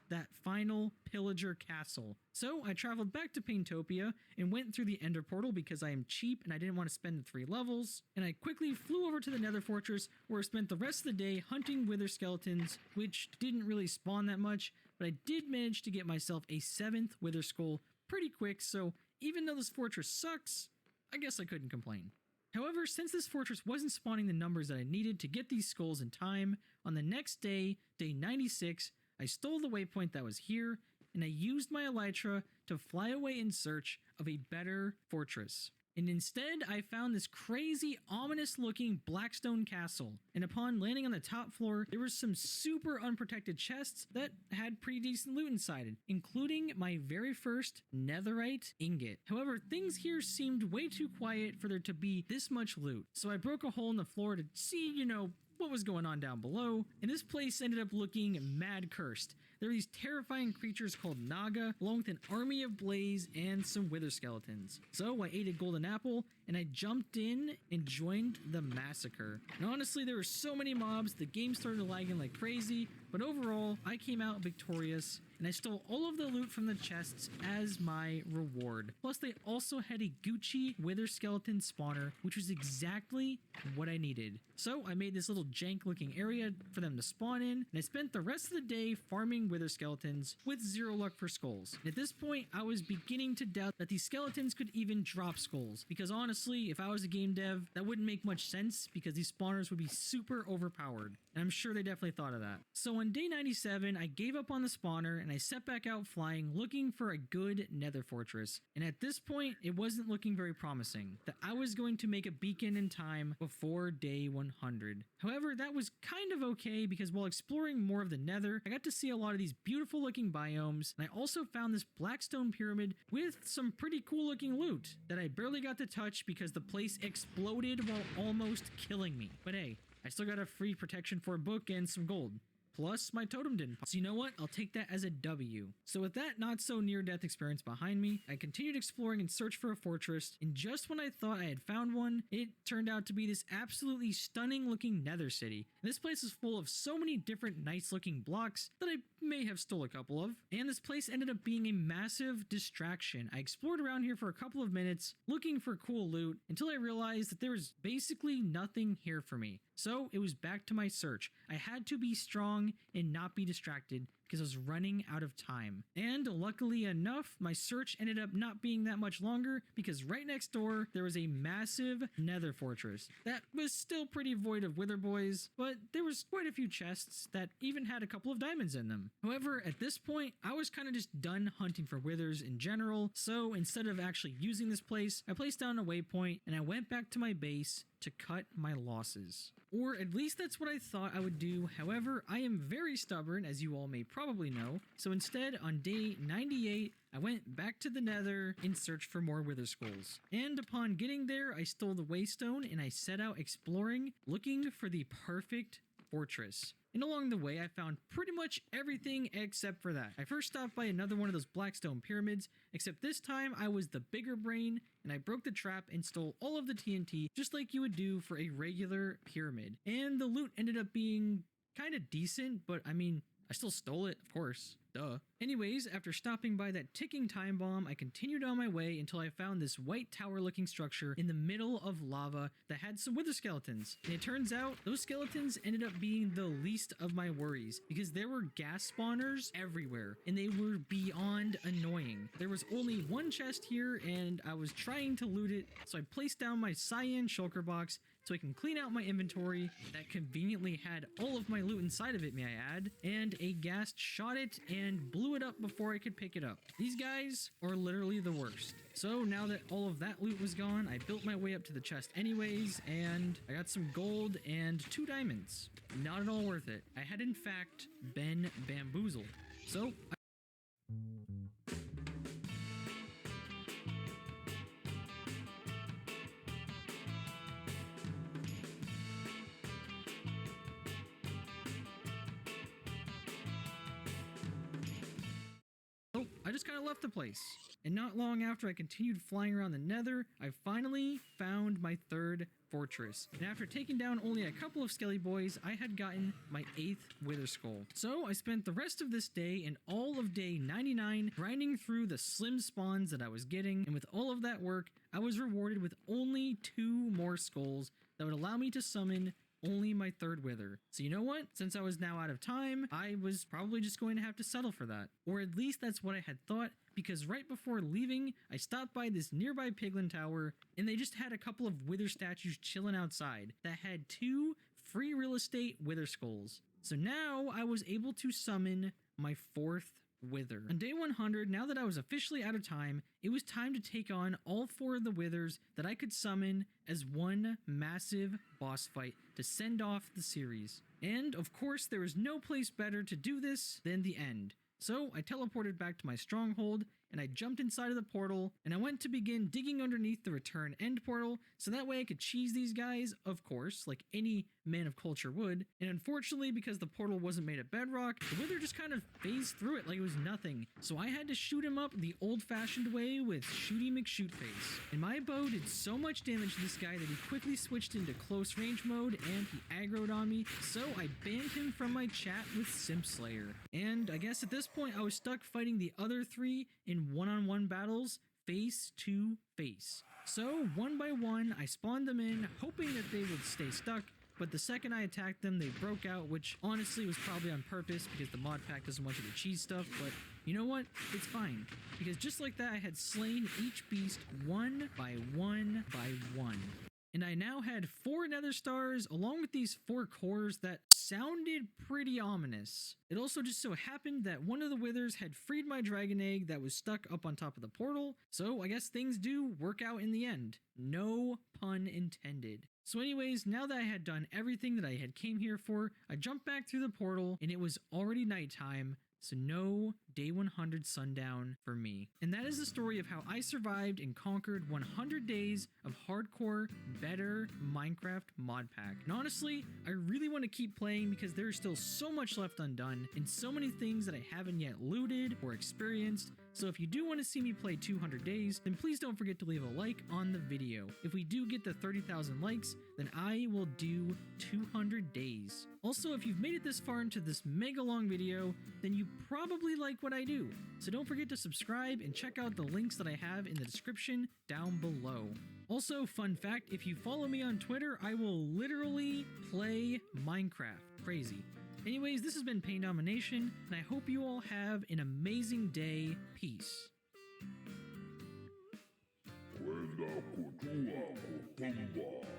that final pillager castle. So I traveled back to Paintopia and went through the Ender Portal because I am cheap and I didn't want to spend the 3 levels, and I quickly flew over to the Nether Fortress where I spent the rest of the day hunting wither skeletons, which didn't really spawn that much, but I did manage to get myself a 7th wither skull pretty quick, so even though this fortress sucks, I guess I couldn't complain. However, since this fortress wasn't spawning the numbers that I needed to get these skulls in time, on the next day, day 96, I stole the waypoint that was here, and I used my elytra to fly away in search of a better fortress. And instead, I found this crazy, ominous-looking Blackstone castle, and upon landing on the top floor, there were some super unprotected chests that had pretty decent loot inside it, including my very first netherite ingot. However, things here seemed way too quiet for there to be this much loot, so I broke a hole in the floor to see, what was going on down below, and this place ended up looking mad cursed. There are these terrifying creatures called Naga, along with an army of blaze and some wither skeletons. So I ate a golden apple, and I jumped in and joined the massacre. And honestly, there were so many mobs, the game started lagging like crazy, but overall, I came out victorious, and I stole all of the loot from the chests as my reward. Plus, they also had a Gucci wither skeleton spawner, which was exactly what I needed. So I made this little jank looking area for them to spawn in, and I spent the rest of the day farming wither skeletons with 0 luck for skulls. And at this point, I was beginning to doubt that these skeletons could even drop skulls, because honestly, if I was a game dev, that wouldn't make much sense because these spawners would be super overpowered. And I'm sure they definitely thought of that. So on day 97, I gave up on the spawner and I set back out flying looking for a good nether fortress. And at this point, it wasn't looking very promising that I was going to make a beacon in time before day 100. However, that was kind of okay because while exploring more of the nether, I got to see a lot of these beautiful looking biomes, and I also found this Blackstone pyramid with some pretty cool looking loot that I barely got to touch because the place exploded while almost killing me. But hey, I still got a free protection for a book and some gold. Plus, my totem didn't pop. So you know what? I'll take that as a W. So with that not so near-death experience behind me, I continued exploring in search for a fortress, and just when I thought I had found one, it turned out to be this absolutely stunning-looking nether city. And this place is full of so many different nice-looking blocks that I may have stole a couple of, and this place ended up being a massive distraction. I explored around here for a couple of minutes, looking for cool loot, until I realized that there was basically nothing here for me. So it was back to my search. I had to be strong and not be distracted because I was running out of time. And luckily enough, my search ended up not being that much longer because right next door, there was a massive nether fortress that was still pretty void of wither boys, but there was quite a few chests that even had a couple of diamonds in them. However, at this point, I was kind of just done hunting for withers in general, so instead of actually using this place, I placed down a waypoint and I went back to my base to cut my losses. Or at least that's what I thought I would do. However, I am very stubborn, as you all may probably know, so instead on day 98, I went back to the nether in search for more wither skulls. And upon getting there, I stole the waystone and I set out exploring, looking for the perfect fortress. And along the way, I found pretty much everything except for that. I first stopped by another one of those Blackstone pyramids, except this time I was the bigger brain, and I broke the trap and stole all of the TNT, just like you would do for a regular pyramid. And the loot ended up being kind of decent, but I mean, I still stole it, of course. Duh. Anyways, after stopping by that ticking time bomb, I continued on my way until I found this white tower looking structure in the middle of lava that had some wither skeletons. And it turns out those skeletons ended up being the least of my worries because there were gas spawners everywhere and they were beyond annoying. There was only one chest here and I was trying to loot it, so I placed down my cyan shulker box so I can clean out my inventory that conveniently had all of my loot inside of it, may I add, and a ghast shot it and blew it up before I could pick it up. These guys are literally the worst. So now that all of that loot was gone, I built my way up to the chest anyways, and I got some gold and 2 diamonds. Not at all worth it. I had in fact been bamboozled. So I just kind of left the place. And not long after I continued flying around the nether, I finally found my 3rd fortress. And after taking down only a couple of skelly boys, I had gotten my 8th wither skull. So I spent the rest of this day and all of day 99 grinding through the slim spawns that I was getting, and with all of that work, I was rewarded with only 2 more skulls that would allow me to summon only my 3rd wither. So you know what? Since I was now out of time, I was probably just going to have to settle for that. Or at least that's what I had thought, because right before leaving, I stopped by this nearby piglin tower, and they just had a couple of wither statues chilling outside that had 2 free real estate wither skulls. So now I was able to summon my 4th wither. On day 100, now that I was officially out of time, it was time to take on all 4 of the withers that I could summon as one massive boss fight to send off the series. And of course, there is no place better to do this than the end. So I teleported back to my stronghold, and I jumped inside of the portal, and I went to begin digging underneath the return end portal, so that way I could cheese these guys, of course, like any man of culture would. And unfortunately, because the portal wasn't made of bedrock, the wither just kind of phased through it like it was nothing. So I had to shoot him up the old-fashioned way with Shooty McShootface. And my bow did so much damage to this guy that he quickly switched into close range mode, and he aggroed on me, so I banned him from my chat with Simp Slayer. And I guess at this point I was stuck fighting the other 3 in one-on-one battles, face to face. So one by one, I spawned them in, hoping that they would stay stuck, but the second I attacked them, they broke out, which honestly was probably on purpose because the mod pack doesn't want you to cheese stuff, but you know what? It's fine, because just like that, I had slain each beast one by one by one. And I now had 4 nether stars along with these 4 cores that sounded pretty ominous. It also just so happened that one of the withers had freed my dragon egg that was stuck up on top of the portal, so I guess things do work out in the end. No pun intended. So anyways, now that I had done everything that I had came here for, I jumped back through the portal and it was already nighttime. So no day 100 sundown for me. And that is the story of how I survived and conquered 100 days of hardcore, better Minecraft mod pack. And honestly, I really want to keep playing because there is still so much left undone and so many things that I haven't yet looted or experienced. So if you do want to see me play 200 days, then please don't forget to leave a like on the video. If we do get to 30,000 likes, then I will do 200 days. Also, if you've made it this far into this mega long video, then you probably like what I do. So don't forget to subscribe and check out the links that I have in the description down below. Also, fun fact, if you follow me on Twitter, I will literally play Minecraft. Crazy. Anyways, this has been Pain Domination, and I hope you all have an amazing day. Peace. Kwenda kutua kupumba.